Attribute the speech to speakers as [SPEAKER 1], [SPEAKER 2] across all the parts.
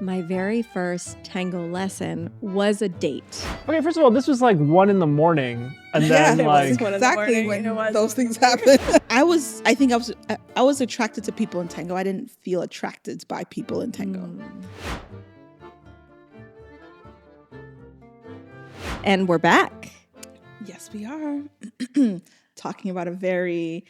[SPEAKER 1] My very first tango lesson was a date.
[SPEAKER 2] Okay, first of all, this was like 1 a.m, and then like
[SPEAKER 3] exactly when those things happen. I think I was attracted to people in tango. I didn't feel attracted by people in tango.
[SPEAKER 1] And we're back.
[SPEAKER 3] Yes, we are. Talking about a very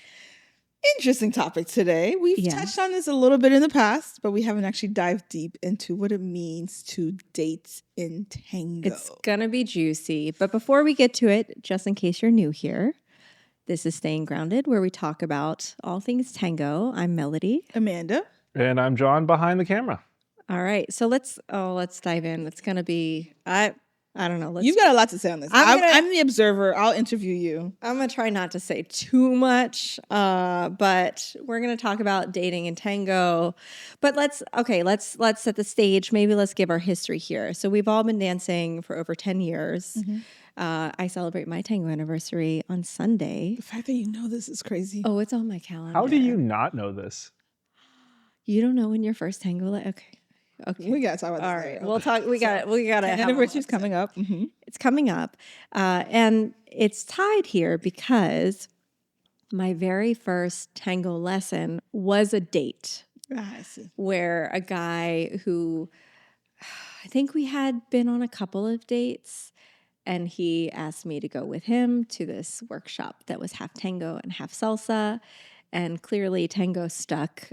[SPEAKER 3] interesting topic today. We've touched on this a little bit in the past, but we haven't actually dived deep into what it means to date in tango.
[SPEAKER 1] It's gonna be juicy. But before we get to it, just in case you're new here, this is Staying Grounded, where we talk about all things tango. I'm Melody.
[SPEAKER 3] Amanda.
[SPEAKER 2] And I'm John behind the camera.
[SPEAKER 1] All right. So let's dive in. It's gonna be I don't know.
[SPEAKER 3] You've got a lot to say on this. I'm the observer. I'll interview you.
[SPEAKER 1] I'm going to try not to say too much, but we're going to talk about dating in tango. But let's set the stage. Maybe let's give our history here. So we've all been dancing for over 10 years. Mm-hmm. I celebrate my tango anniversary on Sunday.
[SPEAKER 3] The fact that you know this is crazy.
[SPEAKER 1] Oh, it's on my calendar.
[SPEAKER 2] How do you not know this?
[SPEAKER 1] You don't know when your first tango... Okay,
[SPEAKER 3] we gotta talk about this.
[SPEAKER 1] All right,
[SPEAKER 3] later.
[SPEAKER 1] we'll talk. We got to.
[SPEAKER 3] Anniversary's coming up. Mm-hmm.
[SPEAKER 1] It's coming up, and it's tied here because my very first tango lesson was a date.
[SPEAKER 3] I see.
[SPEAKER 1] Where a guy who I think we had been on a couple of dates, and he asked me to go with him to this workshop that was half tango and half salsa, and clearly tango stuck.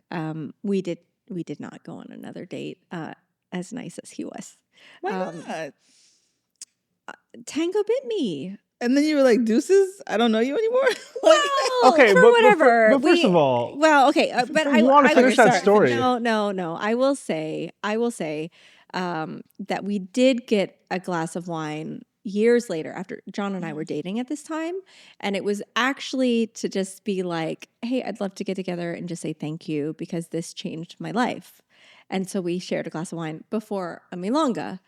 [SPEAKER 1] We did not go on another date, as nice as he was.
[SPEAKER 3] Why not?
[SPEAKER 1] Tango bit me.
[SPEAKER 3] And then you were like, deuces, I don't know you anymore?
[SPEAKER 1] Well,
[SPEAKER 2] okay,
[SPEAKER 1] but whatever.
[SPEAKER 2] But first of all...
[SPEAKER 1] Well, okay, but I
[SPEAKER 2] want to finish that story.
[SPEAKER 1] No. I will say that we did get a glass of wine years later after John and I were dating at this time. And it was actually to just be like, hey, I'd love to get together and just say thank you because this changed my life. And so we shared a glass of wine before a milonga.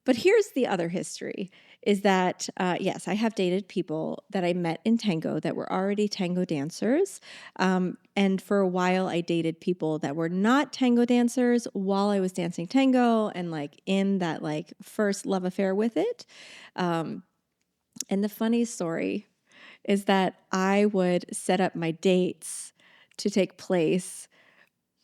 [SPEAKER 1] But here's the other history is that, yes, I have dated people that I met in tango that were already tango dancers. And for a while, I dated people that were not tango dancers while I was dancing tango and like in that like first love affair with it. And the funny story is that I would set up my dates to take place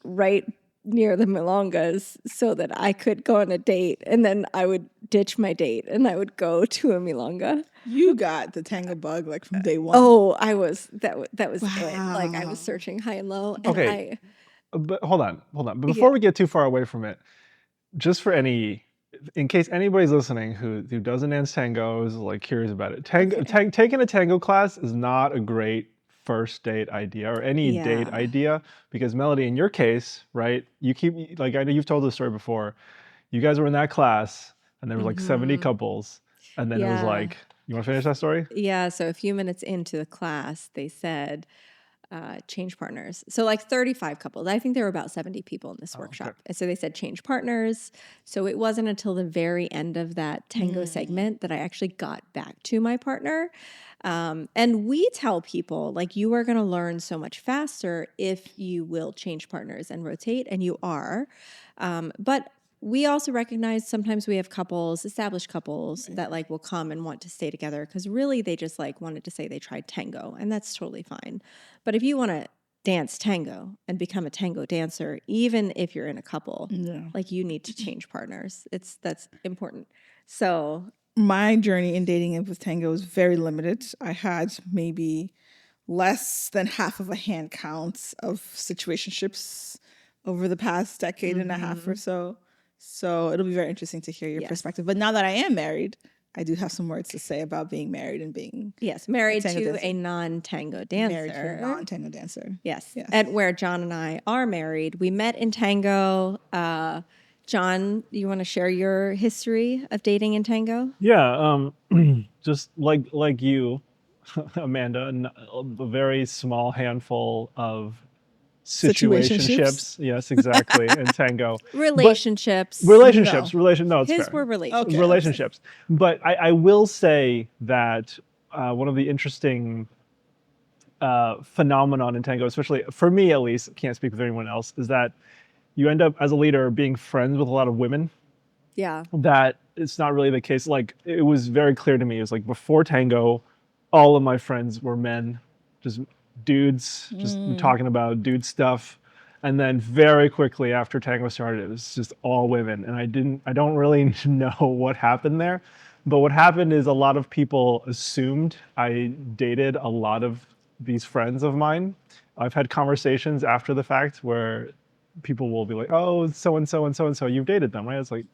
[SPEAKER 1] right near the milongas so that I could go on a date, and then I would ditch my date and I would go to a milonga.
[SPEAKER 3] You got the tango bug like from day one.
[SPEAKER 1] Oh, I was that was it. Like I was searching high and low. And
[SPEAKER 2] okay, but hold on. But before we get too far away from it, just for in case anybody's listening who doesn't dance tango is like curious about it, taking a tango class is not a great first date idea or any date idea, because Melody, in your case, right, you keep, like, I know you've told this story before, you guys were in that class and there was like 70 couples, and then it was like, you want to finish that story?
[SPEAKER 1] Yeah, so a few minutes into the class they said change partners. So like 35 couples. I think there were about 70 people in this workshop. Okay. And so they said change partners. So it wasn't until the very end of that tango segment that I actually got back to my partner. And we tell people, like, you are going to learn so much faster if you will change partners and rotate, and you are. But we also recognize sometimes we have couples, established couples, that like will come and want to stay together because really they just like wanted to say they tried tango, and that's totally fine. But if you want to dance tango and become a tango dancer, even if you're in a couple, like you need to change partners. That's important. So
[SPEAKER 3] my journey in dating with tango was very limited. I had maybe less than half of a hand count of situationships over the past decade and a half or so. So it'll be very interesting to hear your perspective. But now that I am married, I do have some words to say about being married and being
[SPEAKER 1] married to a non-tango dancer.
[SPEAKER 3] Married to a non-tango dancer.
[SPEAKER 1] Yes. And where John and I are married, we met in tango. John, you want to share your history of dating in tango?
[SPEAKER 2] Yeah, just like you, Amanda, a very small handful of situationships. Yes, exactly. In tango.
[SPEAKER 1] Relationships.
[SPEAKER 2] No, it's
[SPEAKER 1] His
[SPEAKER 2] fair.
[SPEAKER 1] were relationships.
[SPEAKER 3] Okay.
[SPEAKER 2] Relationships. But I will say that one of the interesting phenomenon in tango, especially for me at least, can't speak with anyone else, is that you end up as a leader being friends with a lot of women.
[SPEAKER 1] Yeah.
[SPEAKER 2] That it's not really the case. Like it was very clear to me. It was like before Tango, all of my friends were men, just dudes, just talking about dude stuff. And then very quickly after Tango started, it was just all women. And I don't really know what happened there. But what happened is a lot of people assumed I dated a lot of these friends of mine. I've had conversations after the fact where people will be like, "Oh, so and so and so and so, you've dated them, right?" It's like,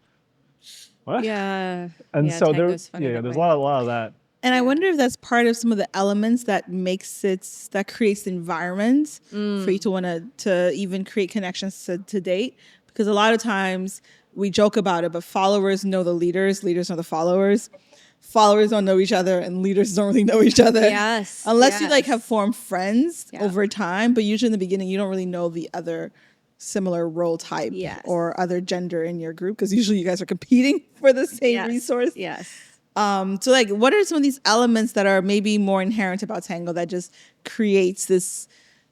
[SPEAKER 2] what?
[SPEAKER 1] Yeah.
[SPEAKER 2] And
[SPEAKER 1] Yeah.
[SPEAKER 2] so there,
[SPEAKER 1] Tango's funny that
[SPEAKER 2] there's a
[SPEAKER 1] way.
[SPEAKER 2] lot of that.
[SPEAKER 3] And I wonder if that's part of some of the elements that that creates the environment for you to want to even create connections to date. Because a lot of times we joke about it, but followers know the leaders, leaders know the followers. Followers don't know each other, and leaders don't really know each other.
[SPEAKER 1] Yes.
[SPEAKER 3] Unless you like
[SPEAKER 1] yes.
[SPEAKER 3] have formed friends
[SPEAKER 1] Yeah.
[SPEAKER 3] over time, but usually in the beginning you don't really know the other similar role type
[SPEAKER 1] Yes.
[SPEAKER 3] or other gender in your group, because usually you guys are competing for the same
[SPEAKER 1] Yes.
[SPEAKER 3] resource.
[SPEAKER 1] Yes.
[SPEAKER 3] So like, what are some of these elements that are maybe more inherent about Tango that just creates this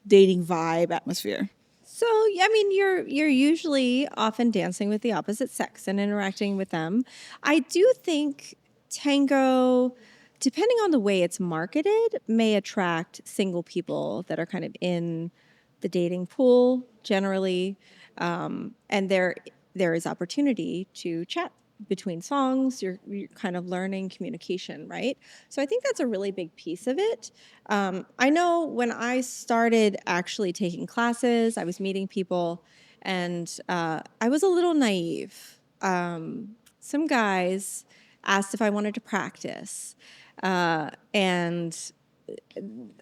[SPEAKER 3] dating vibe atmosphere?
[SPEAKER 1] So, I mean, you're usually often dancing with the opposite sex and interacting with them. I do think Tango, depending on the way it's marketed, may attract single people that are kind of in the dating pool generally, and there is opportunity to chat between songs. You're kind of learning communication, right? So I think that's a really big piece of it. I know when I started actually taking classes, I was meeting people, and I was a little naive. Some guys asked if I wanted to practice, and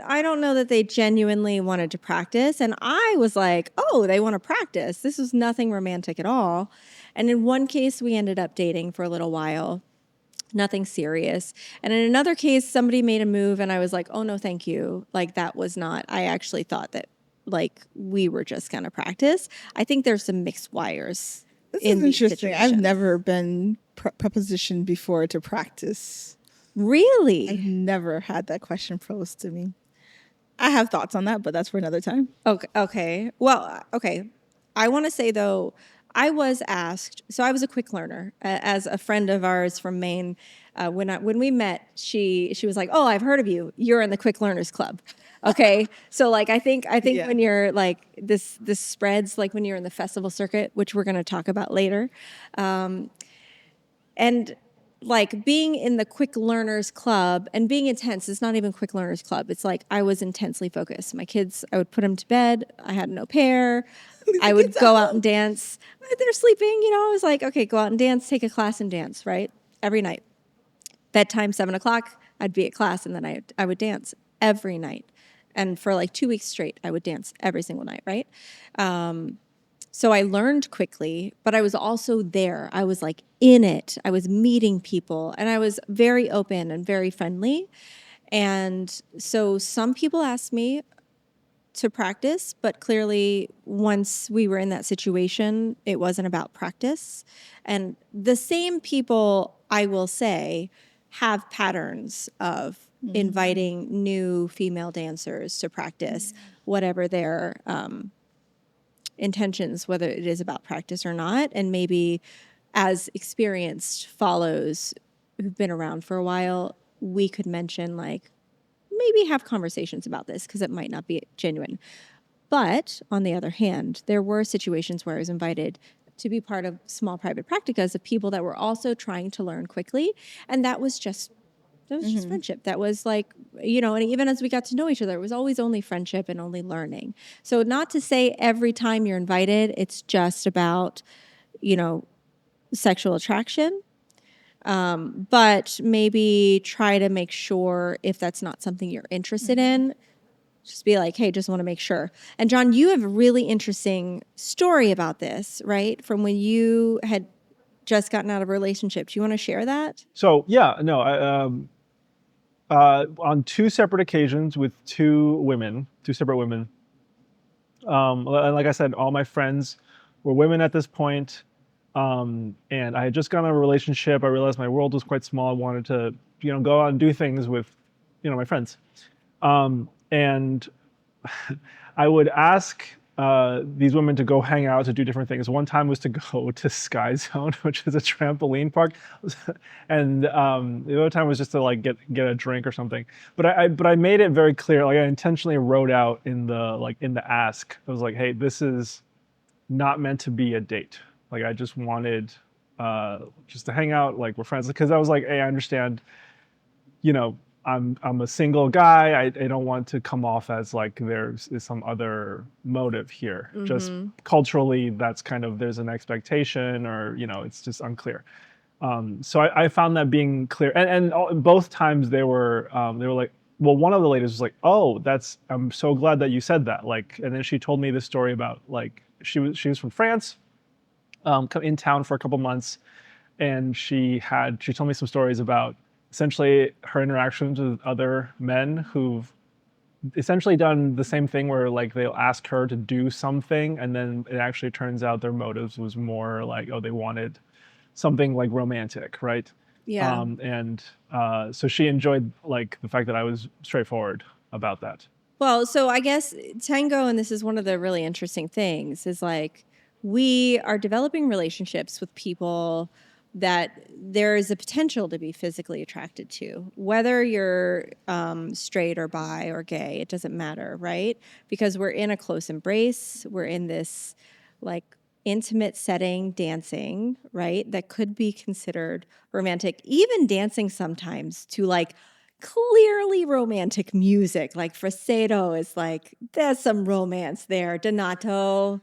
[SPEAKER 1] I don't know that they genuinely wanted to practice. And I was like, oh, they want to practice. This was nothing romantic at all. And in one case, we ended up dating for a little while, nothing serious. And in another case, somebody made a move and I was like, oh, no, thank you. Like, that was not, I actually thought that like we were just going to practice. I think there's some mixed wires.
[SPEAKER 3] This
[SPEAKER 1] in
[SPEAKER 3] is
[SPEAKER 1] these
[SPEAKER 3] interesting. I've
[SPEAKER 1] situations.
[SPEAKER 3] never been prepositioned before to practice.
[SPEAKER 1] Really?
[SPEAKER 3] I've never had that question posed to me. I have thoughts on that, but that's for another time.
[SPEAKER 1] Okay. Okay. Well, okay. I want to say though, I was asked. So I was a quick learner. As a friend of ours from Maine, when we met, she was like, "Oh, I've heard of you. You're in the Quick Learners Club." Okay. So like, I think
[SPEAKER 3] Yeah.
[SPEAKER 1] when you're like this spreads like when you're in the festival circuit, which we're going to talk about later, and like being in the Quick Learners Club and being intense is not even Quick Learners Club. It's like I was intensely focused. My kids, I would put them to bed. I had an au pair. I would go out and dance. They're sleeping, I was like, okay, go out and dance, take a class and dance, right? Every night. Bedtime, 7:00, I'd be at class, and then I would dance every night. And for like 2 weeks straight, I would dance every single night, right? So I learned quickly, but I was also there. I was like in it. I was meeting people, and I was very open and very friendly. And so some people asked me to practice, but clearly once we were in that situation, it wasn't about practice. And the same people, I will say, have patterns of inviting new female dancers to practice, whatever their intentions, whether it is about practice or not. And maybe as experienced follows who've been around for a while, we could mention like, maybe have conversations about this because it might not be genuine. But on the other hand, there were situations where I was invited to be part of small private practicas of people that were also trying to learn quickly. And that was just friendship. That was like, and even as we got to know each other, it was always only friendship and only learning. So not to say every time you're invited, it's just about, sexual attraction. But maybe try to make sure if that's not something you're interested in, just be like, hey, just want to make sure. And John, you have a really interesting story about this, right? From when you had just gotten out of a relationship. Do you want to share that?
[SPEAKER 2] So yeah, no, on two separate occasions with two separate women. And like I said, all my friends were women at this point. And I had just gotten out of a relationship. I realized my world was quite small. I wanted to, go out and do things with, my friends. And I would ask these women to go hang out, to do different things. One time was to go to Sky Zone, which is a trampoline park, and the other time was just to like get a drink or something. But I made it very clear. Like I intentionally wrote out in the ask. I was like, hey, this is not meant to be a date. Like I just wanted just to hang out, like we're friends. Because I was like, hey, I understand, you know, I'm a single guy. I don't want to come off as like there's some other motive here. Just culturally, that's kind of there's an expectation, or it's just unclear. So I found that being clear, and both times they were like, well, one of the ladies was like, oh, I'm so glad that you said that. Like, and then she told me this story about like she was from France, in town for a couple months, and she told me some stories about essentially her interactions with other men who've essentially done the same thing where like they'll ask her to do something and then it actually turns out their motives was more like, oh, they wanted something like romantic, right?
[SPEAKER 1] Yeah.
[SPEAKER 2] So she enjoyed like the fact that I was straightforward about that.
[SPEAKER 1] Well, so I guess Tango, and this is one of the really interesting things, is like we are developing relationships with people that there is a potential to be physically attracted to, whether you're straight or bi or gay, it doesn't matter, right? Because we're in a close embrace, we're in this like intimate setting, dancing, right? That could be considered romantic, even dancing sometimes to like clearly romantic music. Like Fresedo is like, there's some romance there. Donato.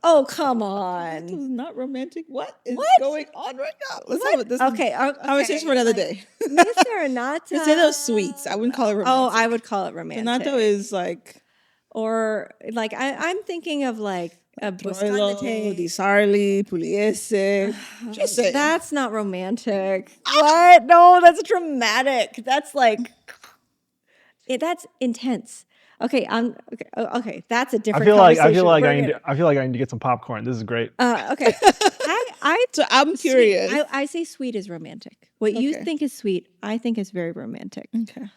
[SPEAKER 1] Oh, come
[SPEAKER 3] That
[SPEAKER 1] on.
[SPEAKER 3] was not romantic. What is going on right now? Let's
[SPEAKER 1] What?
[SPEAKER 3] have this
[SPEAKER 1] Okay.
[SPEAKER 3] conversation for another day.
[SPEAKER 1] Miss Serenata.
[SPEAKER 3] Fresedo's sweets. I wouldn't call it romantic.
[SPEAKER 1] Oh, I would call it romantic.
[SPEAKER 3] Donato is like,
[SPEAKER 1] or like I'm thinking of like a
[SPEAKER 3] Troilo,
[SPEAKER 1] Buscandete.
[SPEAKER 3] Di Sarli, Pugliese. Just saying.
[SPEAKER 1] That's not romantic. What? No, that's dramatic. That's like that's intense. Okay, okay. That's a different conversation.
[SPEAKER 2] I feel like I need to get some popcorn. This is great.
[SPEAKER 1] Okay.
[SPEAKER 3] So I'm curious.
[SPEAKER 1] I say sweet is romantic. What you think is sweet, I think is very romantic.
[SPEAKER 3] Okay.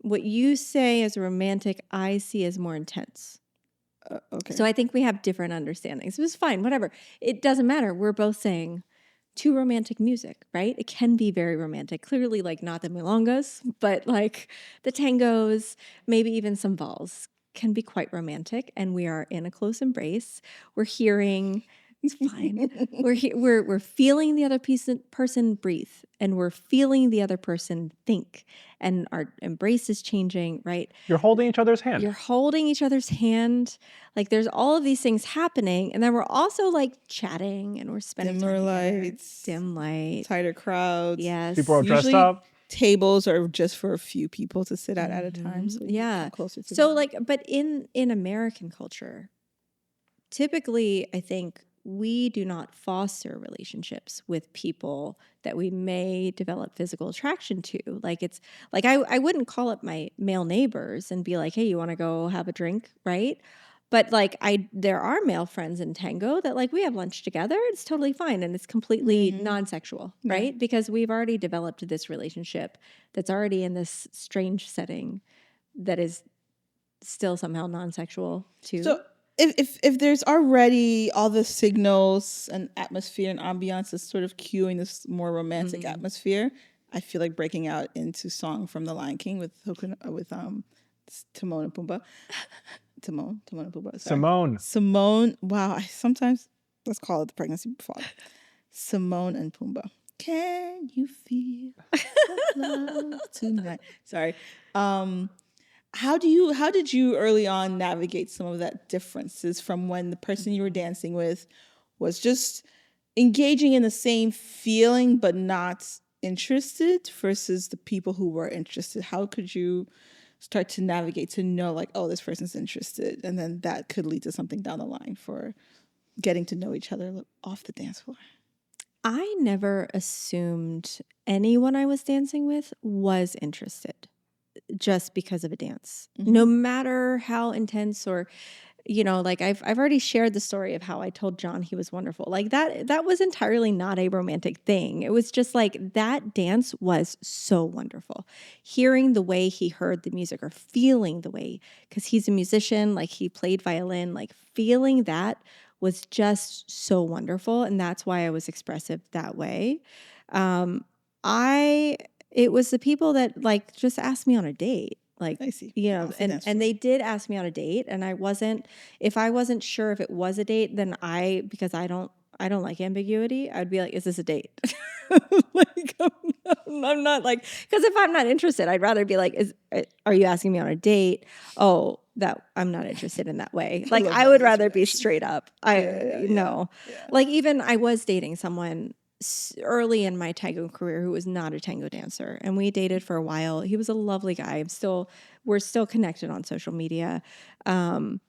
[SPEAKER 1] What you say is romantic, I see as more intense.
[SPEAKER 3] Okay.
[SPEAKER 1] So I think we have different understandings. It was fine, whatever. It doesn't matter. We're both saying to romantic music, right? It can be very romantic. Clearly, like not the milongas, but like the tangos, maybe even some vals can be quite romantic. And we are in a close embrace. We're hearing, it's fine. we're feeling the other person breathe, and we're feeling the other person think, and our embrace is changing, right?
[SPEAKER 2] You're holding each other's hand.
[SPEAKER 1] You're holding each other's hand. Like there's all of these things happening, and then we're also like chatting, and we're spending
[SPEAKER 3] dimmer
[SPEAKER 1] time
[SPEAKER 3] lights,
[SPEAKER 1] dim light,
[SPEAKER 3] tighter crowds.
[SPEAKER 1] yes.
[SPEAKER 2] People are dressed
[SPEAKER 3] Usually,
[SPEAKER 2] up.
[SPEAKER 3] Tables are just for a few people to sit at a time. So
[SPEAKER 1] yeah.
[SPEAKER 3] Closer to
[SPEAKER 1] So
[SPEAKER 3] them.
[SPEAKER 1] like, but in American culture, typically, I think we do not foster relationships with people that we may develop physical attraction to. Like it's like I wouldn't call up my male neighbors and be like, hey, you want to go have a drink, right? But like there are male friends in Tango that like we have lunch together. It's totally fine, and it's completely non-sexual, right? Because we've already developed this relationship that's already in this strange setting that is still somehow non-sexual too.
[SPEAKER 3] So if there's already all the signals and atmosphere and ambiance that's sort of cueing this more romantic atmosphere, I feel like breaking out into song from The Lion King with Timon and Pumbaa. Timon and Pumbaa. Sorry. Simone. Wow. Let's call it the pregnancy fog. Simone and Pumbaa. Can you feel love tonight? Sorry. How did you early on navigate some of that differences from when the person you were dancing with was just engaging in the same feeling but not interested versus the people who were interested? How could you start to navigate to know like, oh, this person's interested, and then that could lead to something down the line for getting to know each other off the dance floor?
[SPEAKER 1] I never assumed anyone I was dancing with was interested just because of a dance. No matter how intense or you know, like I've already shared the story of how I told John he was wonderful. Like that was entirely not a romantic thing. It was just like that dance was so wonderful. Hearing the way he heard the music or feeling the way, because he's a musician, like he played violin, like feeling that was just so wonderful. And that's why I was expressive that way. Um, it was the people that like just asked me on a date. Like,
[SPEAKER 3] I see.
[SPEAKER 1] you know,
[SPEAKER 3] Off the dance floor.
[SPEAKER 1] and they did ask me on a date, and if I wasn't sure if it was a date, then because I don't like ambiguity, I'd be like, is this a date? Like, I'm not like, because if I'm not interested, I'd rather be like, are you asking me on a date? Oh, that I'm not interested in that way. Like, I would rather be straight up. No. Like, even I was dating someone early in my tango career who was not a tango dancer, and we dated for a while. He was a lovely guy. We're still connected on social media, and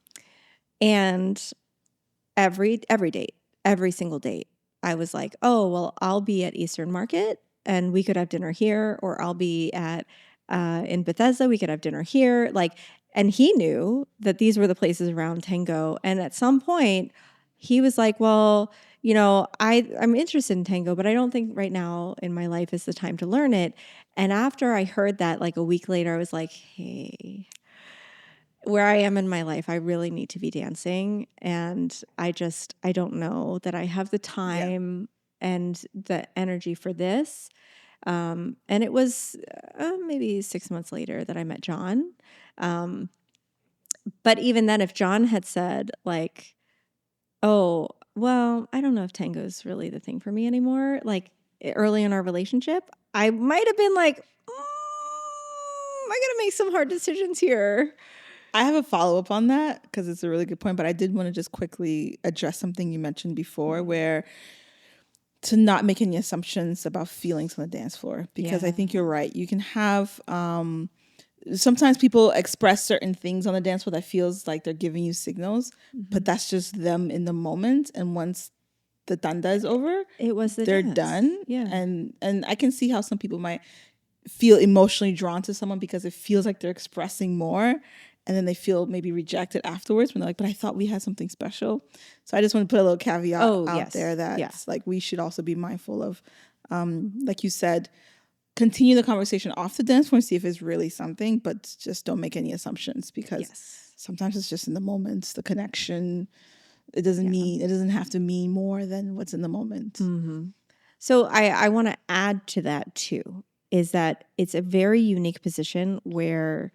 [SPEAKER 1] every date, every single date, I was like, oh well, I'll be at Eastern Market and we could have dinner here, or I'll be at in Bethesda, we could have dinner here, like. And he knew that these were the places around tango, and at some point he was like, well, you know, I'm interested in tango, but I don't think right now in my life is the time to learn it. And after I heard that, like a week later, I was like, hey, where I am in my life, I really need to be dancing. And I don't know that I have the time and the energy for this. And it was maybe 6 months later that I met John. But even then, if John had said like, oh, well, I don't know if tango is really the thing for me anymore, like early in our relationship, I might have been like, I got to make some hard decisions here.
[SPEAKER 3] I have a follow-up on that because it's a really good point, but I did want to just quickly address something you mentioned before, where to not make any assumptions about feelings on the dance floor, because I think you're right. You can have sometimes people express certain things on the dance floor that feels like they're giving you signals, but that's just them in the moment. And once the tanda is over, they're
[SPEAKER 1] dance.
[SPEAKER 3] done.
[SPEAKER 1] Yeah.
[SPEAKER 3] And I can see how some people might feel emotionally drawn to someone because it feels like they're expressing more, and then they feel maybe rejected afterwards when they're like, but I thought we had something special. So I just want to put a little caveat out there that like we should also be mindful of, like you said, continue the conversation off the dance floor and see if it's really something, but just don't make any assumptions, because sometimes it's just in the moments, the connection. It doesn't have to mean more than what's in the moment.
[SPEAKER 1] Mm-hmm. So I want to add to that too, is that it's a very unique position where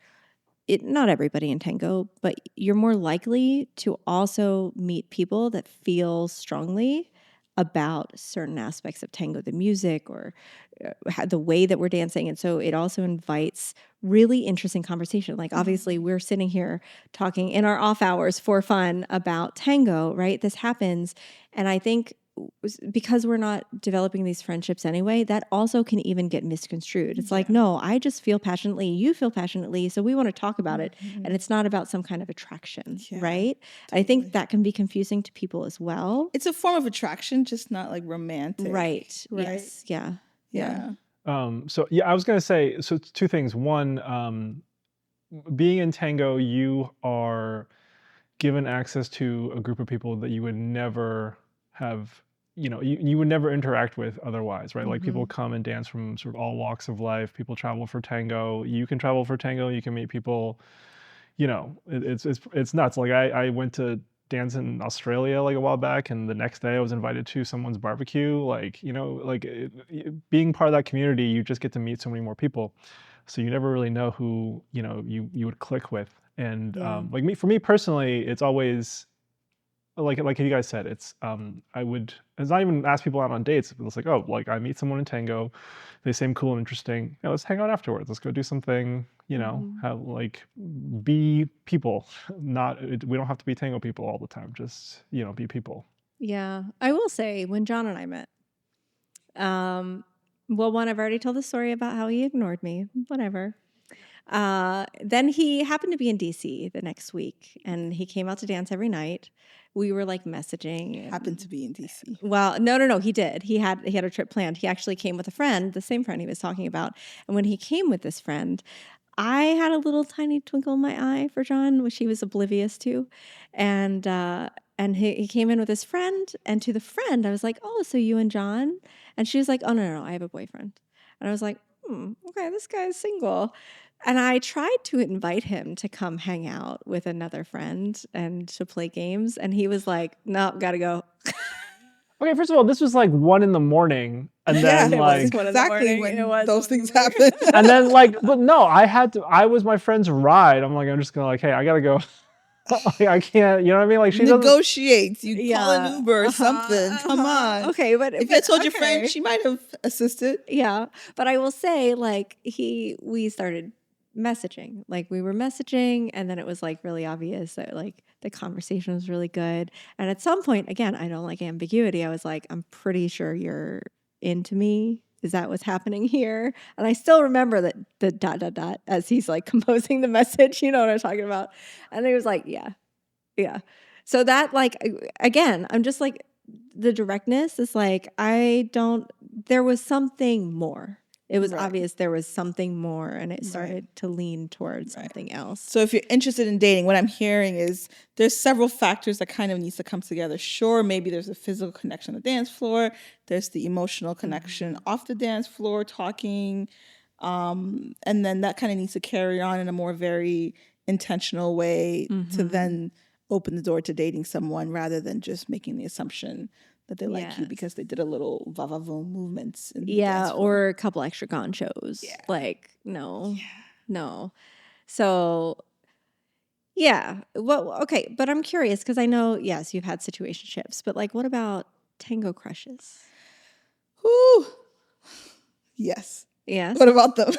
[SPEAKER 1] not everybody in tango, but you're more likely to also meet people that feel strongly about certain aspects of tango, the music or the way that we're dancing. And so it also invites really interesting conversation. Like obviously we're sitting here talking in our off hours for fun about tango, right? This happens. And I think because we're not developing these friendships anyway, that also can even get misconstrued. It's like, no, I just feel passionately, you feel passionately, so we want to talk about it. And it's not about some kind of attraction, right? Totally. I think that can be confusing to people as well.
[SPEAKER 3] It's a form of attraction, just not like romantic.
[SPEAKER 1] Right. Yes. Yeah.
[SPEAKER 2] So I was going to say, so two things. One, being in tango, you are given access to a group of people that you would never have, you would never interact with otherwise, right? Like people come and dance from sort of all walks of life. People travel for tango. You can travel for tango. You can meet people, it's nuts. Like I went to dance in Australia like a while back, and the next day I was invited to someone's barbecue. Like, being part of that community, you just get to meet so many more people. So you never really know who, you would click with. And for me personally, it's always like you guys said, it's it's not even ask people out on dates. It's like, oh, like I meet someone in tango, they seem cool and interesting. Let's hang out afterwards. Let's go do something. Have be people. We don't have to be tango people all the time. Just be people.
[SPEAKER 1] Yeah, I will say when John and I met, well, one, I've already told the story about how he ignored me. Whatever. Then he happened to be in DC the next week, and he came out to dance every night. We were like messaging.
[SPEAKER 3] Happened to be in DC.
[SPEAKER 1] Well, no, he did. He had a trip planned. He actually came with a friend, the same friend he was talking about. And when he came with this friend, I had a little tiny twinkle in my eye for John, which he was oblivious to. And he came in with his friend. And to the friend, I was like, oh, so you and John? And she was like, oh, no, I have a boyfriend. And I was like, okay, this guy is single. And I tried to invite him to come hang out with another friend and to play games. And he was like, no, gotta go.
[SPEAKER 2] Okay, first of all, this was like 1 a.m, and then
[SPEAKER 1] it
[SPEAKER 2] like
[SPEAKER 1] was
[SPEAKER 3] exactly when
[SPEAKER 1] It was
[SPEAKER 3] those
[SPEAKER 1] 1 in
[SPEAKER 3] things
[SPEAKER 1] the morning.
[SPEAKER 3] happen.
[SPEAKER 2] and then like, but no, I was my friend's ride. I'm just gonna like, hey, I gotta go. Like, I can't, you know what I mean? Like she doesn't.
[SPEAKER 3] Negotiate. You call an Uber or something. Come on.
[SPEAKER 1] Okay, but
[SPEAKER 3] if you had told your friend, she might have assisted.
[SPEAKER 1] Yeah, but I will say, like, we started messaging. Like, we were messaging, and then it was like really obvious that like the conversation was really good. And at some point, again, I don't like ambiguity. I was like, I'm pretty sure you're into me. Is that what's happening here? And I still remember that the ... as he's like composing the message. You know what I'm talking about? And he was like, yeah. So that, like, again, I'm just like, the directness is like, there was something more. It was obvious there was something more, and it started to lean towards something else.
[SPEAKER 3] So if you're interested in dating, what I'm hearing is there's several factors that kind of needs to come together. Sure, maybe there's a physical connection on the dance floor. There's the emotional connection off the dance floor, talking. And then that kind of needs to carry on in a more very intentional way to then open the door to dating someone rather than just making the assumption that they like you because they did a little va-va-voom movements.
[SPEAKER 1] Or a couple extra ganchos. Yeah. Like, no. So, yeah. Well, okay. But I'm curious because I know, yes, you've had situationships, but like, what about tango crushes?
[SPEAKER 3] Ooh. Yes.
[SPEAKER 1] Yes.
[SPEAKER 3] What about them?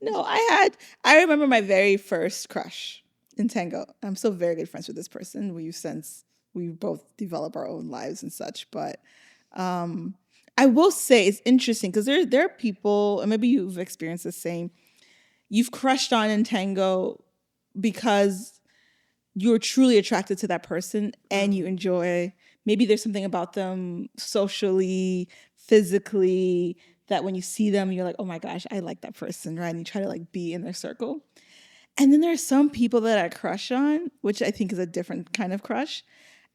[SPEAKER 3] No, I remember my very first crush in tango. I'm still very good friends with this person. We both develop our own lives and such. But I will say it's interesting because there are people, and maybe you've experienced the same. You've crushed on in tango because you're truly attracted to that person and you enjoy. Maybe there's something about them socially, physically, that when you see them, you're like, oh my gosh, I like that person, right? And you try to like be in their circle. And then there are some people that I crush on, which I think is a different kind of crush.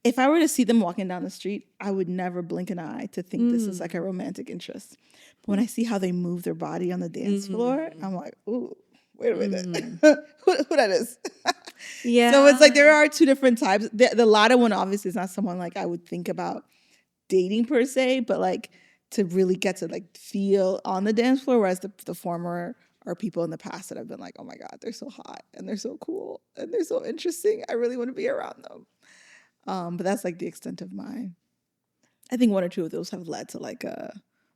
[SPEAKER 3] If I were to see them walking down the street, I would never blink an eye to think this is like a romantic interest. But when I see how they move their body on the dance floor, I'm like, ooh, wait a minute. who that is?
[SPEAKER 1] Yeah.
[SPEAKER 3] So it's like there are two different types. The latter one obviously is not someone like I would think about dating per se, but like to really get to like feel on the dance floor, whereas the former are people in the past that I've been like, oh my God, they're so hot and they're so cool and they're so interesting. I really want to be around them. But that's like the extent of mine. I think one or two of those have led to like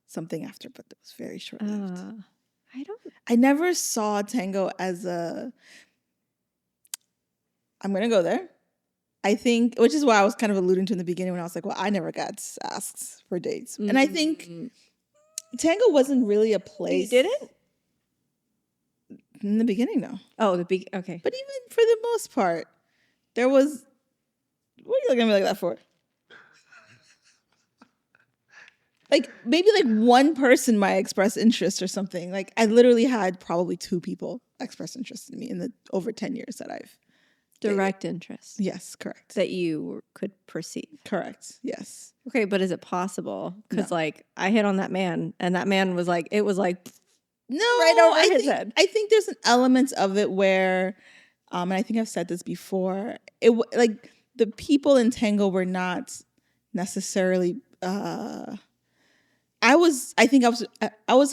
[SPEAKER 3] something after, but it was very short-lived. I never saw tango as I'm going to go there. I think, which is why I was kind of alluding to in the beginning when I was like, well, I never got asked for dates. And I think tango wasn't really a place.
[SPEAKER 1] You didn't?
[SPEAKER 3] In the beginning, no.
[SPEAKER 1] Oh, okay.
[SPEAKER 3] But even for the most part, there was. What are you looking at me like that for? Like maybe like one person might express interest or something. Like I literally had probably 2 people express interest in me in the over 10 years that I've
[SPEAKER 1] direct interest.
[SPEAKER 3] Yes, correct.
[SPEAKER 1] That you could perceive.
[SPEAKER 3] Correct. Yes.
[SPEAKER 1] Okay, but is it possible? Because like I hit on that man, and that man was like, it was like
[SPEAKER 3] no,
[SPEAKER 1] right over his head.
[SPEAKER 3] I think there's an element of it where, and I think I've said this before. Like the people in tango were not necessarily. I was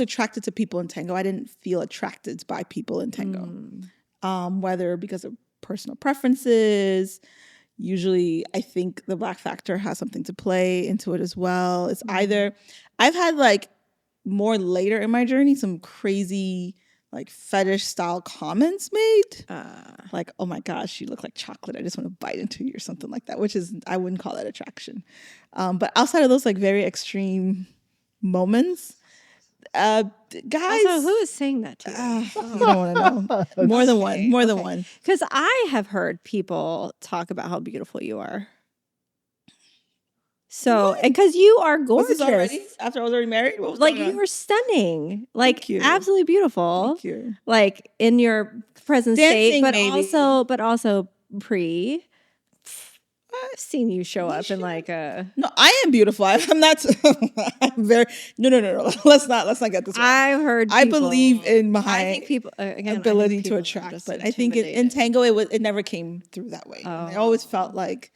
[SPEAKER 3] attracted to people in tango. I didn't feel attracted by people in tango, whether because of personal preferences. Usually, I think the Black factor has something to play into it as well. It's either I've had like more later in my journey some crazy like fetish style comments made, like, "Oh my gosh, you look like chocolate. I just want to bite into you," or something like that. Which is I wouldn't call that attraction. But outside of those like very extreme moments, guys.
[SPEAKER 1] Also, who is saying that to you?
[SPEAKER 3] You don't want to know. More than one.
[SPEAKER 1] Because I have heard people talk about how beautiful you are. So, and because you are
[SPEAKER 3] Was
[SPEAKER 1] gorgeous.
[SPEAKER 3] this already after I was already married? What was
[SPEAKER 1] Like
[SPEAKER 3] going
[SPEAKER 1] you
[SPEAKER 3] on?
[SPEAKER 1] were stunning, like
[SPEAKER 3] Thank you.
[SPEAKER 1] absolutely beautiful.
[SPEAKER 3] Thank you.
[SPEAKER 1] Like in your present
[SPEAKER 3] Dancing,
[SPEAKER 1] state, but
[SPEAKER 3] maybe.
[SPEAKER 1] also pre. I've seen you show up in like a.
[SPEAKER 3] No, I am beautiful. I'm not. I'm very. No. Let's not get this wrong.
[SPEAKER 1] I've heard.
[SPEAKER 3] I believe in my.
[SPEAKER 1] I think people again
[SPEAKER 3] ability
[SPEAKER 1] I think
[SPEAKER 3] to
[SPEAKER 1] people are
[SPEAKER 3] attract,
[SPEAKER 1] just
[SPEAKER 3] but I think in Tango it never came through that way. I always felt like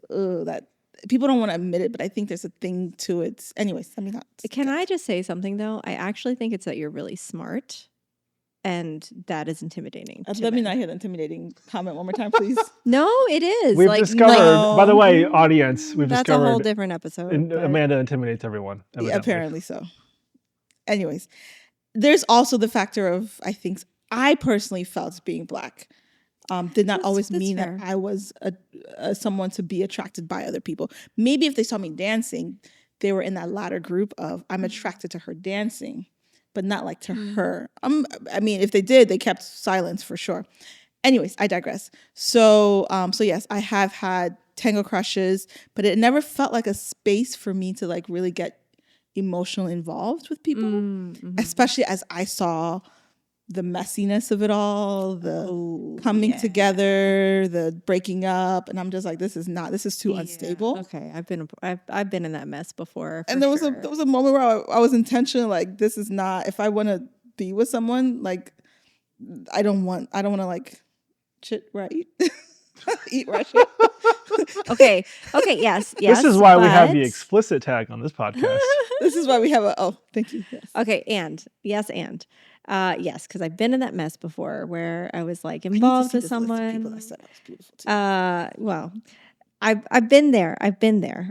[SPEAKER 3] that people don't want to admit it, but I think there's a thing to it. Anyways, I mean,
[SPEAKER 1] can I just say something though? I actually think it's that you're really smart. And that is intimidating.
[SPEAKER 3] Let me not hear the intimidating comment one more time, please.
[SPEAKER 1] No, it is.
[SPEAKER 2] We've discovered, by the way, audience, we've
[SPEAKER 1] that's
[SPEAKER 2] discovered
[SPEAKER 1] a whole different episode.
[SPEAKER 2] Amanda intimidates everyone.
[SPEAKER 3] Yeah, apparently so. Anyways, there's also the factor of I personally felt being Black did not always mean fair. That I was someone to be attracted by other people. Maybe if they saw me dancing, they were in that latter group of I'm attracted to her dancing, but not like to her. I mean, if they did, they kept silence for sure. Anyways, I digress. So yes, I have had tango crushes, but it never felt like a space for me to like really get emotionally involved with people, especially as I saw the messiness of it all, the coming together, the breaking up, and I'm just like, this is too unstable.
[SPEAKER 1] Okay, I've been in that mess before.
[SPEAKER 3] And there was a moment where I was intentional, like, this is not, if I want to be with someone, like, I don't want to like shit where I eat. Eat where I shit.
[SPEAKER 1] Okay, yes.
[SPEAKER 2] This is why we have the explicit tag on this podcast.
[SPEAKER 3] This is why we have thank you. Yes.
[SPEAKER 1] Okay, yes, because I've been in that mess before where I was like involved with someone.
[SPEAKER 3] People that said I was beautiful too.
[SPEAKER 1] Well, I've been there.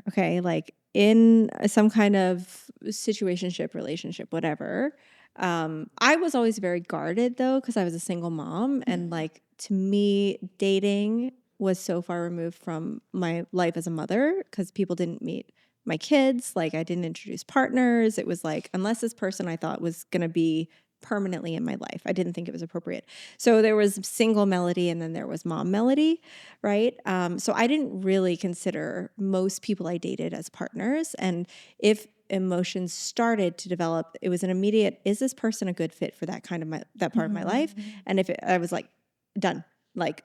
[SPEAKER 1] Okay, like in some kind of situationship, relationship, whatever. I was always very guarded though because I was a single mom, and like to me, dating was so far removed from my life as a mother because people didn't meet my kids. Like I didn't introduce partners. It was like, unless this person I thought was going to be permanently in my life, I didn't think it was appropriate. So there was single Melody and then there was mom Melody, right? So I didn't really consider most people I dated as partners. And if emotions started to develop, it was an immediate, is this person a good fit for that kind of that part of my life? And if I was like, done, like,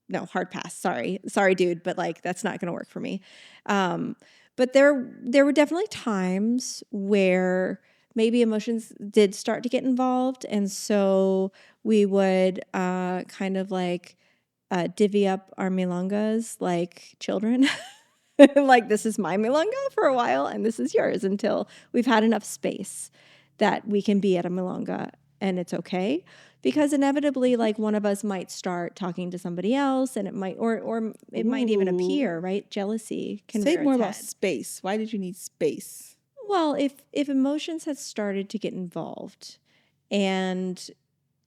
[SPEAKER 1] no, hard pass. Sorry, dude, but like that's not going to work for me. But there were definitely times where maybe emotions did start to get involved, and so we would kind of like divvy up our milongas like children. Like this is my milonga for a while, and this is yours until we've had enough space that we can be at a milonga, and it's okay. Because inevitably, like one of us might start talking to somebody else, and it might, or it might even appear, right? Jealousy can
[SPEAKER 3] say
[SPEAKER 1] rear
[SPEAKER 3] more
[SPEAKER 1] its
[SPEAKER 3] about
[SPEAKER 1] head.
[SPEAKER 3] space. Why did you need space?
[SPEAKER 1] Well, if emotions had started to get involved, and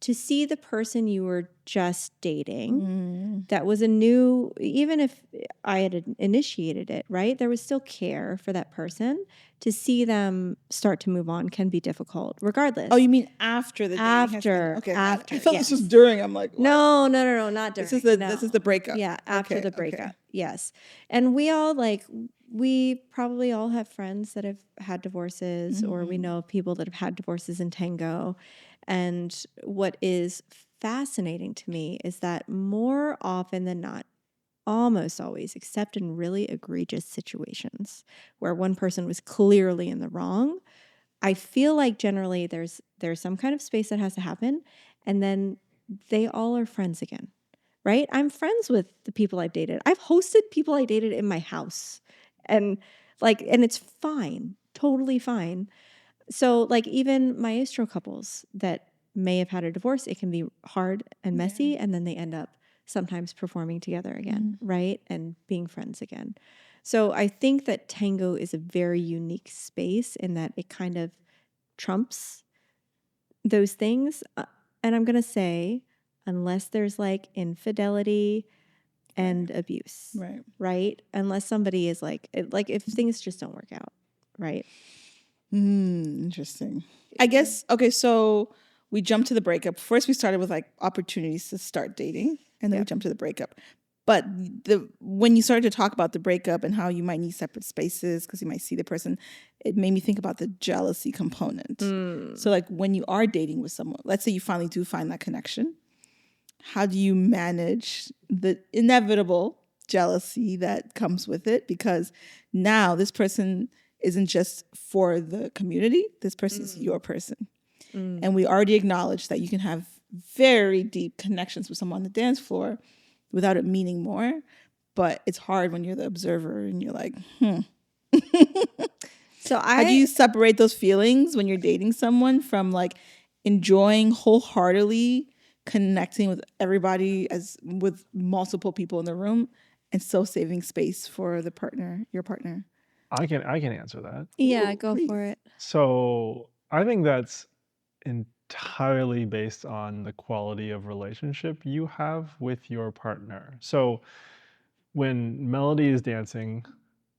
[SPEAKER 1] to see the person you were just dating, that was a new, even if I had initiated it, right? There was still care for that person. To see them start to move on can be difficult, regardless.
[SPEAKER 3] Oh, you mean after the dating?
[SPEAKER 1] After,
[SPEAKER 3] okay,
[SPEAKER 1] after.
[SPEAKER 3] I thought this was during. I'm like, what?
[SPEAKER 1] No, not during.
[SPEAKER 3] This is the breakup.
[SPEAKER 1] Yeah, after the breakup. Okay. Yes, and we probably all have friends that have had divorces, or we know people that have had divorces in Tango. And what is fascinating to me is that more often than not, almost always, except in really egregious situations where one person was clearly in the wrong, I feel like generally there's some kind of space that has to happen, and then they all are friends again, right? I'm friends with the people I've dated. I've hosted people I dated in my house, and it's fine, totally fine. So like even maestro couples that may have had a divorce, it can be hard and messy, and then they end up sometimes performing together again, right? And being friends again. So I think that Tango is a very unique space in that it kind of trumps those things. And I'm going to say, unless there's like infidelity and abuse, right? Unless somebody is like if things just don't work out, right?
[SPEAKER 3] Interesting. I guess, okay, so we jumped to the breakup. First, we started with like opportunities to start dating, and then we jumped to the breakup. But when you started to talk about the breakup and how you might need separate spaces because you might see the person, it made me think about the jealousy component. So like when you are dating with someone, let's say you finally do find that connection, how do you manage the inevitable jealousy that comes with it? Because now this person isn't just for the community, this person is your person. And we already acknowledged that you can have very deep connections with someone on the dance floor without it meaning more. But it's hard when you're the observer and you're like,
[SPEAKER 1] So
[SPEAKER 3] how do you separate those feelings when you're dating someone from like enjoying wholeheartedly connecting with everybody as with multiple people in the room and still saving space for the partner, your partner?
[SPEAKER 2] I can answer that.
[SPEAKER 1] Yeah,
[SPEAKER 3] Ooh,
[SPEAKER 1] go
[SPEAKER 3] please.
[SPEAKER 1] for it.
[SPEAKER 2] So I think that's entirely based on the quality of relationship you have with your partner. So when Melody is dancing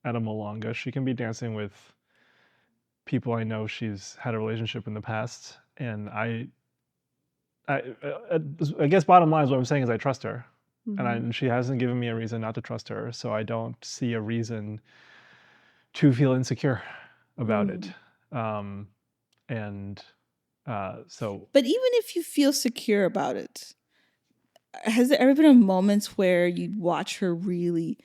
[SPEAKER 2] at a milonga, she can be dancing with people I know she's had a relationship in the past, and I guess bottom line is what I'm saying is I trust her, and she hasn't given me a reason not to trust her, so I don't see a reason to feel insecure about it. So,
[SPEAKER 3] but even if you feel secure about it, has there ever been a moment where you'd watch her really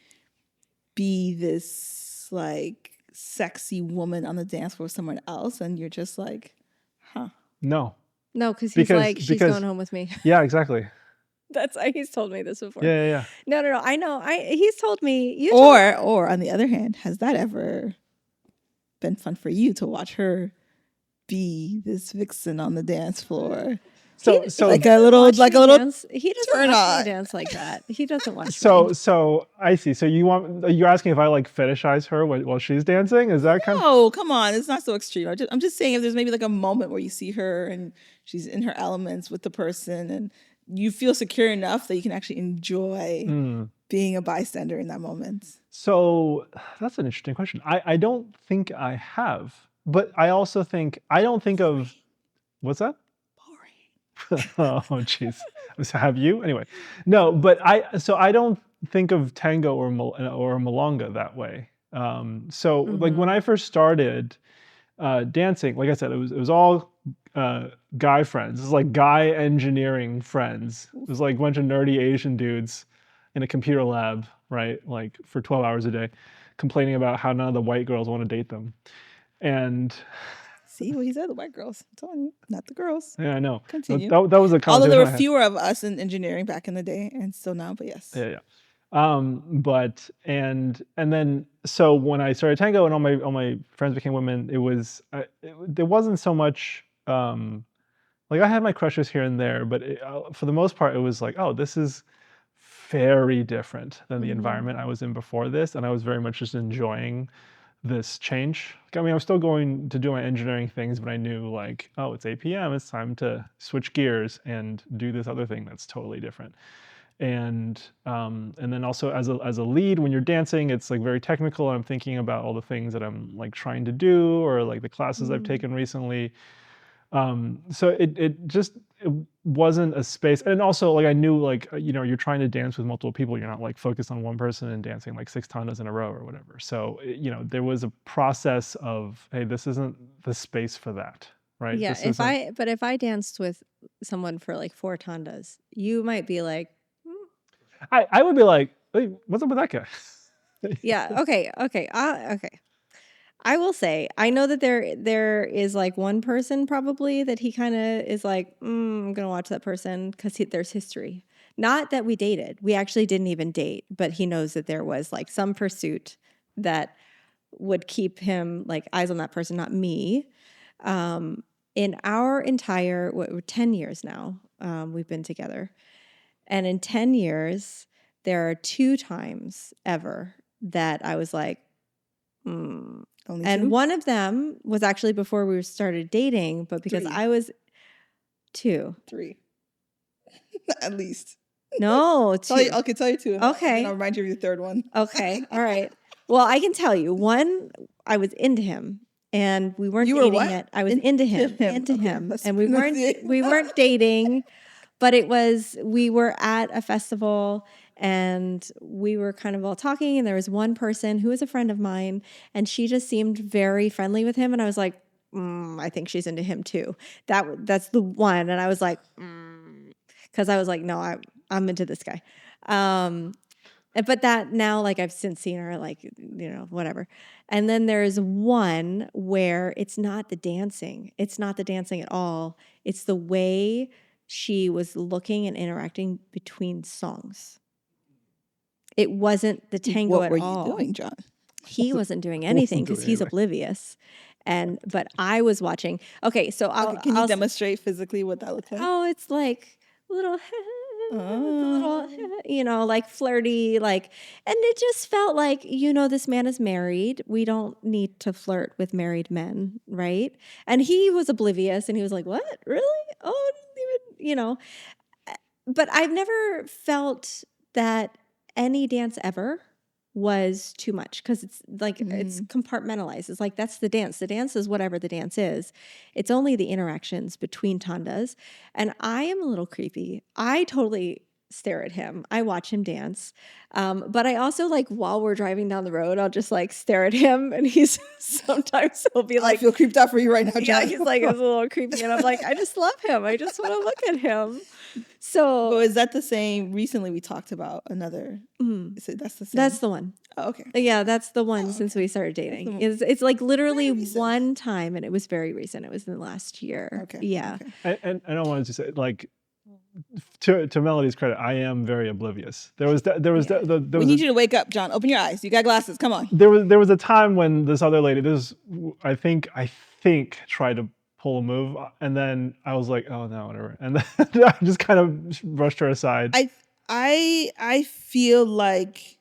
[SPEAKER 3] be this like sexy woman on the dance floor with someone else and you're just like, huh?
[SPEAKER 2] no.
[SPEAKER 1] No, because he's like, she's
[SPEAKER 2] because-
[SPEAKER 1] going home with me.
[SPEAKER 2] Yeah, exactly.
[SPEAKER 1] That's he's told me this before.
[SPEAKER 2] Yeah.
[SPEAKER 1] No. I know. He's told me.
[SPEAKER 3] Or on the other hand, has that ever been fun for you to watch her be this vixen on the dance floor?
[SPEAKER 2] So
[SPEAKER 3] like a little
[SPEAKER 1] dance. He doesn't
[SPEAKER 3] turn
[SPEAKER 1] watch
[SPEAKER 3] on.
[SPEAKER 1] me dance like that. He doesn't watch me.
[SPEAKER 2] So I see. So you're asking if I like fetishize her while she's dancing? Is that kind of?
[SPEAKER 3] Oh, come on. It's not so extreme. I'm just saying if there's maybe like a moment where you see her and she's in her elements with the person and you feel secure enough that you can actually enjoy being a bystander in that moment.
[SPEAKER 2] So that's an interesting question. I don't think I have, but I also think I don't think of what's that? Oh, jeez. Have you? Anyway, no, but I don't think of tango or milonga that way. So like when I first started dancing, like I said, it was all guy friends. It was like guy engineering friends. It was like a bunch of nerdy Asian dudes in a computer lab, right? Like for 12 hours a day, complaining about how none of the white girls want to date them. And
[SPEAKER 3] see what he said, the white girls. I'm telling you, not the girls.
[SPEAKER 2] yeah, I know.
[SPEAKER 3] Continue.
[SPEAKER 2] That was a conversation.
[SPEAKER 3] Although there were fewer of us in engineering back in the day, and still now, but yes.
[SPEAKER 2] Yeah. But and then so when I started tango and all my friends became women, there wasn't so much like I had my crushes here and there, but for the most part, it was like, oh, this is very different than the environment I was in before this, and I was very much just enjoying this change. I mean, I was still going to do my engineering things, but I knew like, oh, it's 8 p.m. It's time to switch gears and do this other thing that's totally different. And then also as a lead, when you're dancing, it's like very technical. I'm thinking about all the things that I'm like trying to do, or like the classes I've taken recently. So it wasn't a space. And also like I knew like, you're trying to dance with multiple people. You're not like focused on one person and dancing like 6 tandas in a row or whatever. So, there was a process of, hey, this isn't the space for that. Right.
[SPEAKER 1] Yeah. If I danced with someone for like 4 tandas, you might be like,
[SPEAKER 2] I would be like, hey, what's up with that guy?
[SPEAKER 1] yeah. Okay. Okay. I will say, I know that there is like one person probably that he kind of is like, I'm going to watch that person because there's history. Not that we dated. We actually didn't even date, but he knows that there was like some pursuit that would keep him like eyes on that person, not me. In our entire, 10 years now, we've been together. And in 10 years, there are 2 times ever that I was like,
[SPEAKER 3] Only
[SPEAKER 1] and
[SPEAKER 3] 2?
[SPEAKER 1] one of them was actually before we started dating, but because
[SPEAKER 3] 3.
[SPEAKER 1] I was 2.
[SPEAKER 3] 3. At least.
[SPEAKER 1] No, 2.
[SPEAKER 3] I can tell you 2.
[SPEAKER 1] Okay.
[SPEAKER 3] And I'll remind you of your third one.
[SPEAKER 1] Okay. All right. Well, I can tell you. One, I was into him. And we weren't
[SPEAKER 3] You were
[SPEAKER 1] dating
[SPEAKER 3] what?
[SPEAKER 1] yet. I was into him. Into
[SPEAKER 3] Okay,
[SPEAKER 1] him.
[SPEAKER 3] that's
[SPEAKER 1] And we weren't dating, but we were at a festival and we were kind of all talking, and there was one person who was a friend of mine, and she just seemed very friendly with him, and I was like, I think she's into him too. That's the one, and I was like, because I was like, no, I'm into this guy. But that now, like, I've since seen her, like, whatever. And then there's one where it's not the dancing. It's not the dancing at all. It's the way she was looking and interacting between songs. It wasn't the tango
[SPEAKER 3] What
[SPEAKER 1] at
[SPEAKER 3] were
[SPEAKER 1] all.
[SPEAKER 3] you doing, John?
[SPEAKER 1] He wasn't doing anything because
[SPEAKER 2] doing
[SPEAKER 1] he's
[SPEAKER 2] anything.
[SPEAKER 1] oblivious. But I was watching. Okay, so
[SPEAKER 3] Can you demonstrate physically what that looks like?
[SPEAKER 1] Oh, it's like little, like flirty, like, and it just felt like, this man is married. We don't need to flirt with married men, right? And he was oblivious, and he was like, "What? Really? Oh, I didn't even." But I've never felt that any dance ever was too much, because it's like it's compartmentalized. It's like, that's the dance. The dance is whatever the dance is. It's only the interactions between tandas. And I am a little creepy. I totally stare at him. I watch him dance. But I also, like, while we're driving down the road, I'll just like stare at him, and he's sometimes he'll be like,
[SPEAKER 3] I feel creeped out for you right now, John.
[SPEAKER 1] yeah, he's like, it's a little creepy. And I'm like, I just love him. I just want to look at him. So,
[SPEAKER 3] Well, is that the same? Recently, we talked about another. That's the same.
[SPEAKER 1] that's the one.
[SPEAKER 3] Oh, okay.
[SPEAKER 1] Yeah, that's the one since we started dating. It's like literally one time, and it was very recent. It was in the last year.
[SPEAKER 3] Okay.
[SPEAKER 1] Yeah.
[SPEAKER 3] Okay.
[SPEAKER 2] And I wanted to say, like, to Melody's credit, I am very oblivious. We
[SPEAKER 3] need you to wake up, John. Open your eyes. You got glasses. Come on.
[SPEAKER 2] There was a time when this other lady, I think tried to pull a move, and then I was like, oh no, whatever, and then I just kind of brushed her aside.
[SPEAKER 3] I feel like,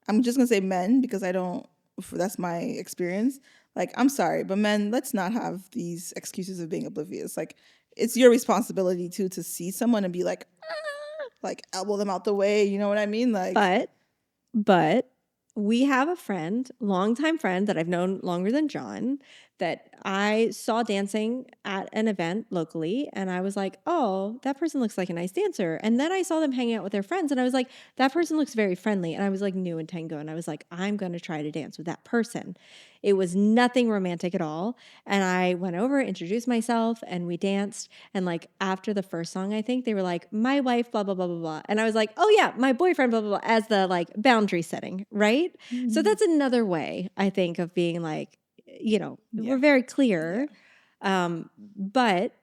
[SPEAKER 3] I'm just gonna say men, because that's my experience. Like, I'm sorry, but men, let's not have these excuses of being oblivious. Like, it's your responsibility to see someone and be like, like, elbow them out the way. You know what I mean? Like,
[SPEAKER 1] but we have a friend, longtime friend that I've known longer than John, that I saw dancing at an event locally, and I was like, oh, that person looks like a nice dancer. And then I saw them hanging out with their friends, and I was like, that person looks very friendly. And I was like new in tango, and I was like, I'm going to try to dance with that person. It was nothing romantic at all. And I went over, introduced myself, and we danced. And like after the first song, I think they were like, my wife, blah, blah, blah, blah, blah. And I was like, oh yeah, my boyfriend, blah, blah, blah, as the like boundary setting, right? So that's another way, I think, of being like, we're very clear. But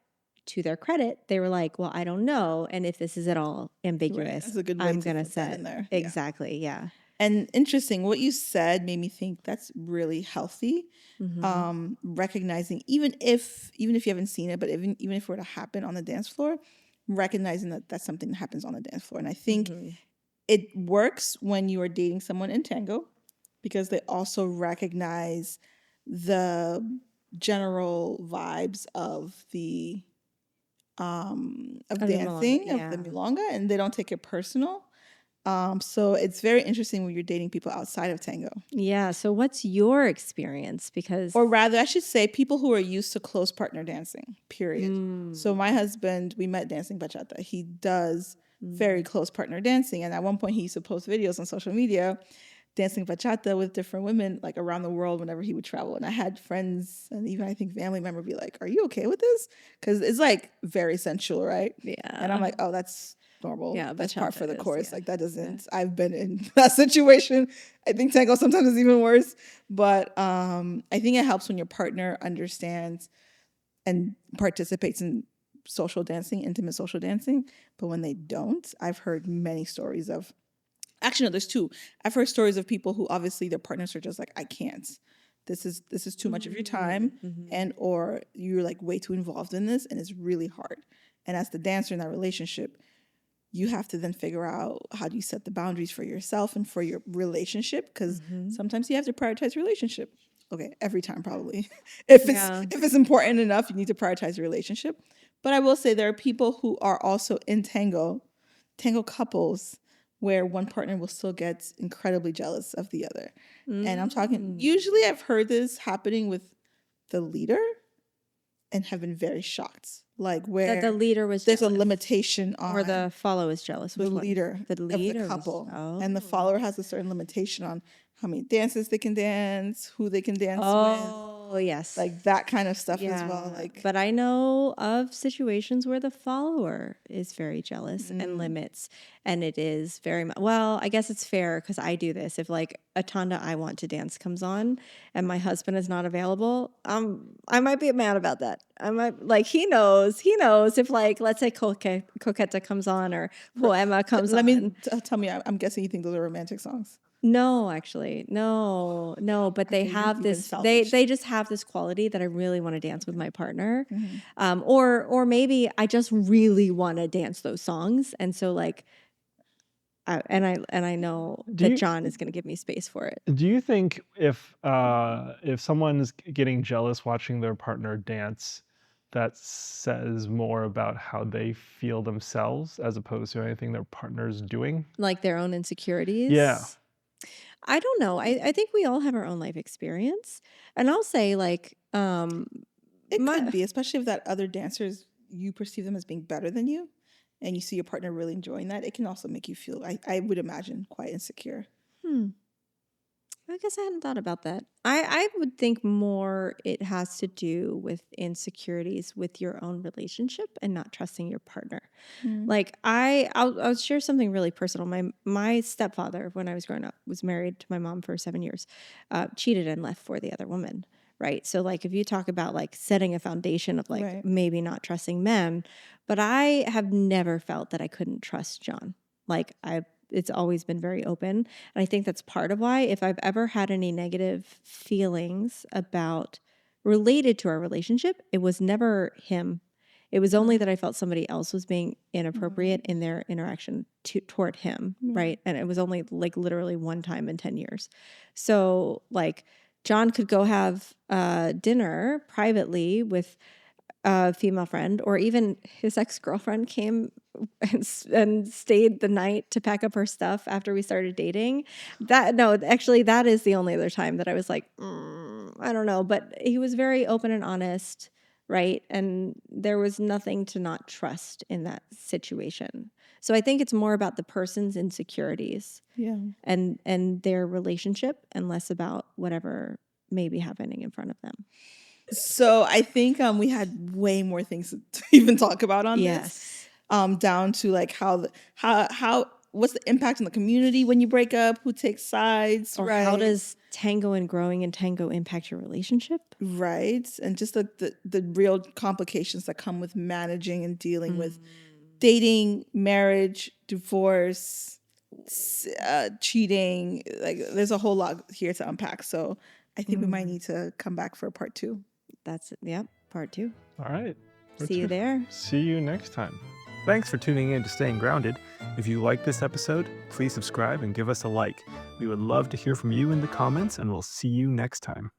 [SPEAKER 1] to their credit, they were like, well, I don't know. And if this is at all ambiguous,
[SPEAKER 3] that's a good way
[SPEAKER 1] I'm
[SPEAKER 3] to
[SPEAKER 1] going to
[SPEAKER 3] put that
[SPEAKER 1] set
[SPEAKER 3] in there.
[SPEAKER 1] Exactly. Yeah.
[SPEAKER 3] And interesting, what you said made me think that's really healthy. Recognizing, even if you haven't seen it, but even if it were to happen on the dance floor, recognizing that that's something that happens on the dance floor. And I think it works when you are dating someone in tango, because they also recognize the general vibes of the dancing, of the milonga, and they don't take it personal. So it's very interesting when you're dating people outside of tango.
[SPEAKER 1] Yeah. So what's your experience?
[SPEAKER 3] Or rather, I should say, people who are used to close partner dancing, period. So my husband, we met dancing bachata. He does very close partner dancing. And at one point, he used to post videos on social media dancing bachata with different women, like around the world, whenever he would travel. And I had friends, and even I think family member, be like, are you okay with this? Because it's like very sensual, right?
[SPEAKER 1] Yeah.
[SPEAKER 3] And I'm like, oh, that's normal.
[SPEAKER 1] Yeah,
[SPEAKER 3] that's par for the course.
[SPEAKER 1] Yeah.
[SPEAKER 3] Like, that doesn't, I've been in that situation. I think tango sometimes is even worse. But I think it helps when your partner understands and participates in social dancing, intimate social dancing. But when they don't, I've heard many stories of, actually, no, there's two. I've heard stories of people who obviously their partners are just like, I can't. This is too much of your time, and or you're like way too involved in this, and it's really hard. And as the dancer in that relationship, you have to then figure out, how do you set the boundaries for yourself and for your relationship? Because sometimes you have to prioritize relationship. Okay, every time probably. If it's important enough, you need to prioritize your relationship. But I will say there are people who are also in tango couples, where one partner will still get incredibly jealous of the other. And I'm talking, usually I've heard this happening with the leader. and have been very shocked. Like
[SPEAKER 1] That
[SPEAKER 3] where
[SPEAKER 1] the leader was
[SPEAKER 3] there's a
[SPEAKER 1] jealous.
[SPEAKER 3] limitation on
[SPEAKER 1] Or the follower was jealous.
[SPEAKER 3] the
[SPEAKER 1] Which one?
[SPEAKER 3] leader
[SPEAKER 1] The
[SPEAKER 3] of the
[SPEAKER 1] leader was.
[SPEAKER 3] couple, and the
[SPEAKER 1] Oh.
[SPEAKER 3] follower has a certain limitation on how many dances they can dance, who they can dance with,
[SPEAKER 1] Oh, yes.
[SPEAKER 3] like that kind of stuff as well.
[SPEAKER 1] Yeah.
[SPEAKER 3] Like,
[SPEAKER 1] But I know of situations where the follower is very jealous and limits. And it is very much, well, I guess it's fair because I do this. If like a tanda I want to dance comes on and my husband is not available, I might be mad about that. I might, like, he knows if like, let's say Coqueta comes on or Poema comes
[SPEAKER 3] let
[SPEAKER 1] on.
[SPEAKER 3] me tell me, I'm guessing you think those are romantic songs.
[SPEAKER 1] No, actually, no. But they
[SPEAKER 3] Okay, you're
[SPEAKER 1] have
[SPEAKER 3] even
[SPEAKER 1] this.
[SPEAKER 3] selfish.
[SPEAKER 1] They just have this quality that I really want to dance with my partner,
[SPEAKER 3] Mm-hmm.
[SPEAKER 1] or maybe I just really want to dance those songs, and so like, I know
[SPEAKER 2] Do
[SPEAKER 1] that
[SPEAKER 2] you
[SPEAKER 1] John is going to give me space for it.
[SPEAKER 2] do you think if someone's getting jealous watching their partner dance, that says more about how they feel themselves as opposed to anything their partner's doing?
[SPEAKER 1] Like their own insecurities.
[SPEAKER 2] Yeah.
[SPEAKER 1] I don't know. I think we all have our own life experience, and I'll say like,
[SPEAKER 3] It could be, especially if that other dancers, you perceive them as being better than you, and you see your partner really enjoying that. It can also make you feel, I would imagine, quite insecure.
[SPEAKER 1] I guess I hadn't thought about that. I would think more it has to do with insecurities with your own relationship and not trusting your partner. Like I'll share something really personal. My stepfather, when I was growing up, was married to my mom for 7 years, cheated and left for the other woman. Right. So like if you talk about like setting a foundation of like
[SPEAKER 3] Right.
[SPEAKER 1] maybe not trusting men, but I have never felt that I couldn't trust John. Like it's always been very open. And I think that's part of why if I've ever had any negative feelings about related to our relationship, it was never him. It was only that I felt somebody else was being inappropriate in their interaction toward him, right? And it was only like literally one time in 10 years. So like John could go have dinner privately with a female friend, or even his ex-girlfriend came and stayed the night to pack up her stuff after we started dating. Actually, that is the only other time that I was like, I don't know. But he was very open and honest, right? And there was nothing to not trust in that situation. So I think it's more about the person's insecurities, and their relationship, and less about whatever may be happening in front of them.
[SPEAKER 3] So I think we had way more things to even talk about on this. Down to like how what's the impact on the community when you break up? Who takes sides?
[SPEAKER 1] Or how does tango and growing in tango impact your relationship?
[SPEAKER 3] Right, and just the real complications that come with managing and dealing with dating, marriage, divorce, cheating. Like there's a whole lot here to unpack. So I think we might need to come back for part 2.
[SPEAKER 1] That's it. Yep. Part 2.
[SPEAKER 2] All right.
[SPEAKER 1] See you there.
[SPEAKER 2] See you next time.
[SPEAKER 4] Thanks for tuning in to Staying Grounded. If you like this episode, please subscribe and give us a like. We would love to hear from you in the comments, and we'll see you next time.